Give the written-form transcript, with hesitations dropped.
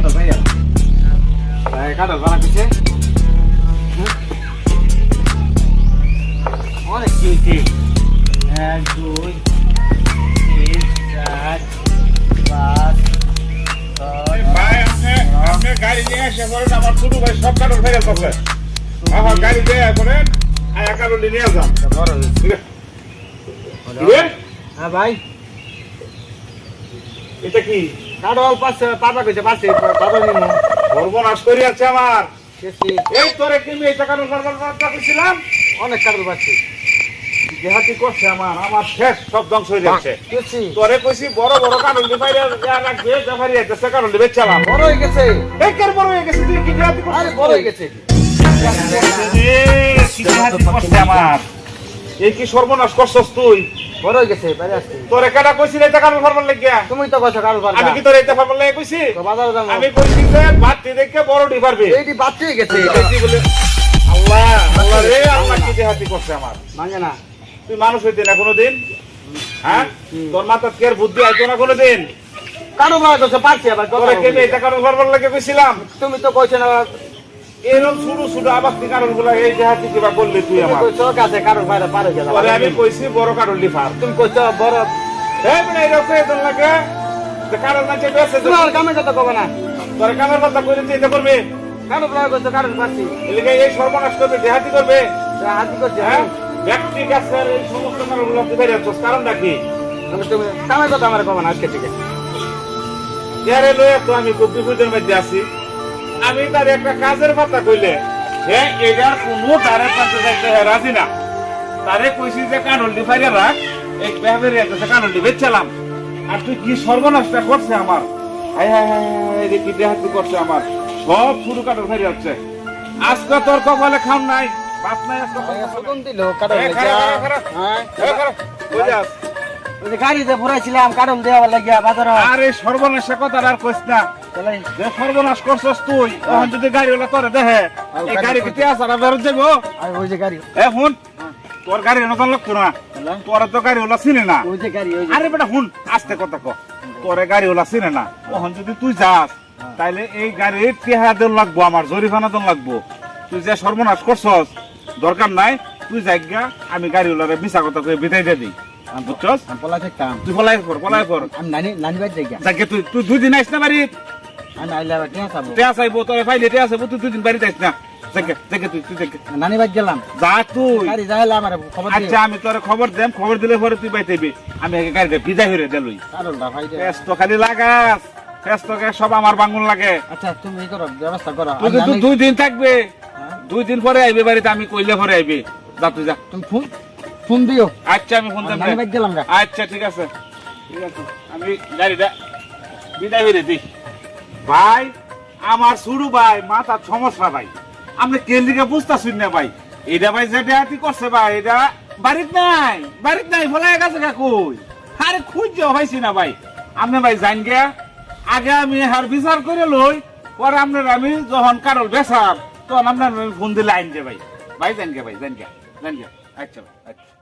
কাটো ভাইয়া ভাই কাটো বানা দিছে অনেক কি হয়েছে 1 2 3 4 5 ভাই আপনি গাড়ি নিয়ে এসে করেন আমার ছোট ভাই সব কাটল ফেলে করছে আমার গাড়ি দিয়ে করেন আর কাটল নিয়ে যান বড় ঠিক আছে হ্যাঁ ভাই এটা কি কাটল পাশে পাতা কইছে পাশে পাতা নিমু সর্বনাশ করে আছে আমার কেসি এই তোরে কি এই টাকা সরকার করেছিলাম অনেক কাটল পাচ্ছি দেহাতি করছে আমার শেষ সব ধ্বংস হয়ে যাচ্ছে কেসি তোরে কইছি বড় বড় কাটল দিয়ে বাইরে রাখবে জাফারি যাচ্ছে কাটল দিয়ে বেচালাম বড় হয়ে গেছে এই কেন বড় হয়ে গেছে তুই কি দেহাতি করছিস আরে বড় হয়ে গেছে কি দেহাতি করছে আমার এই কি সর্বনাশ করছস তুই বড় হয়ে গেছে বাইরে আসছে তোরে কেডা কইছিস এটা কাটল ফার্মার লাগিয়া তুমি তো কইছো কাটল পারবা আমি কি তোরে এটা ফার্মার লাগিয়া কইছি তো বাজারে যাবো আমি কইছি যে বাতি দেখে বড় ডি পারবে এইটি বাচ্চা হয়ে গেছে এই বলে আল্লাহ আল্লাহ রে আল্লাহ কি দেহাতি করছে আমার ভাঙে না তুই মানুষ হইতে না কোনোদিন হ্যাঁ তোর মাথার কেয়ার বুদ্ধি আইতো না কোনোদিন কাটল বানা করছে পারছি আবার তোরে কেটে এটা কারণ ফার্মার লাগিয়া কইছিলাম তুমি তো কইছো না এরকম ছোট ছোট আবার কারণ গুলা এই দেহাতি কিবা করলি তুই আমার কইছো কাছে কাটল বাইরে পারে গেল পরে আমি কইছি বড় কারণ লিফার তুমি কইছো বড় এই মানে এরকম এতন লাগে যে কারণ নাচে বেসে তোমার কামে কথা কবে না তোর কামের কথা কইলে তুই এটা করবি কাটল বানা করছে কাটল পারছি এলাকা এই সর্বনাশ করবে দেহাতি করবে হাতি করছে হ্যাঁ ব্যক্তি গাছের এই সমস্ত কারণগুলো তুই বেরিয়ে যাচ্ছিস কারণটা কি তুমি কামে কথা আমার কবে না আজকে থেকে যারে লয়ে তো আমি খুব বিপদের মধ্যে আছি আমি তার একটা কাজের কথা কইলে হ্যাঁ এটার কোনো তারে পাশে যাইতে রাজি না তারে কইছি যে কানলটি ফাইরে রাখ এক ব্যাপারে একটা কানলটি বেচলাম আর তুই কি সর্বনাশটা করছে আমার হাই হাই হাই হাই রে কি দেহাতি করছে আমার সব শুরু কাটল ফাইরে যাচ্ছে আজকে তোর কপালে খাম নাই বাপ নাই আজকে সুগন্ধ দিল কাটল এই খারাপ হ্যাঁ কই যাস ওই যে গাড়িতে ভরাইছিলাম কাটল দেওয়া লাগিয়া বাজারে আরে সর্বনাশ কথা আর কইস না চলে যে সর্বনাশ করছস তুই তখন যদি গাড়িওয়ালা তোরে দেখে এই গাড়ি কি তিয়া সারা বেরোত যাবো আর ওই যে গাড়ি এ হুন তোর গাড়ি নতুন লাগতো না তোর তো গাড়িওয়ালা চিনে না ওই যে গাড়ি ওই যে আরে বেটা হুন আস্তে কথা কো তোরে গাড়িওয়ালা চিনে না তখন যদি তুই যাস তাইলে এই গাড়ির টেহা দেন লাগবো আমার জরিমানা দেন লাগবো তুই যে সর্বনাশ করছস দরকার নাই তুই যাইগা আমি গাড়িওয়ালারে মিছা কথা কই বিদায় দিয়ে দিই বুঝছস পলা থাকতাম তুই পলাই কর আমি নানি বাড়ি যাই যাকে তুই 2 দিন আইস না বাড়ি আমি আইলে আবার টিয়া চাবো টেয়া চাইবো তোর ফাইলে টেয়া চাইবো তুই 2 দিন বাড়িতে আইস না যাকে তুই যাকে নানি বাড়ি গেলাম যা তুই গাড়ি যাইলে আমার খবর দিয়ে আচ্ছা আমি তোর খবর দেম খবর দিলে পরে তুই বাইতেবি আমি আগে গাড়িটা বিদায় হইরে দেলুই কাটলটা ভাই দে ফেস তো খালি লাগাস ফেস তোকে সব আমার বাঙ্গুন লাগে আচ্ছা তুমি এই করো ব্যবস্থা করো তুই তো 2 দিন থাকবে 2 দিন পরে আইবে বাড়িতে আমি কইলে পরে আইবে যা তুই যা তুমি ফোন দিও আচ্ছা আমি ফোন দেব নানি বাড়ি গেলাম গা আচ্ছা ঠিক আছে আমি গাড়িটা বিদায় হইরে দিই ভাই আমার শুরু ভাই মাথার সমস্যা ভাই আপনি কেন দিকে বুঝতেছেন না ভাই এটা ভাই যেটা হাতি করছে ভাই এটা বাড়িতে নাই ফলাই গেছে কই আরে খুঁজে হয়েছি না ভাই আপনি ভাই জান গিয়া আগে আমি হার বিচার করে লই পরে আপনার আমি যখন কারল বেসার তখন আপনার ফোন দিলে আইন যে ভাই জান গিয়া আচ্ছা ভাই আচ্ছা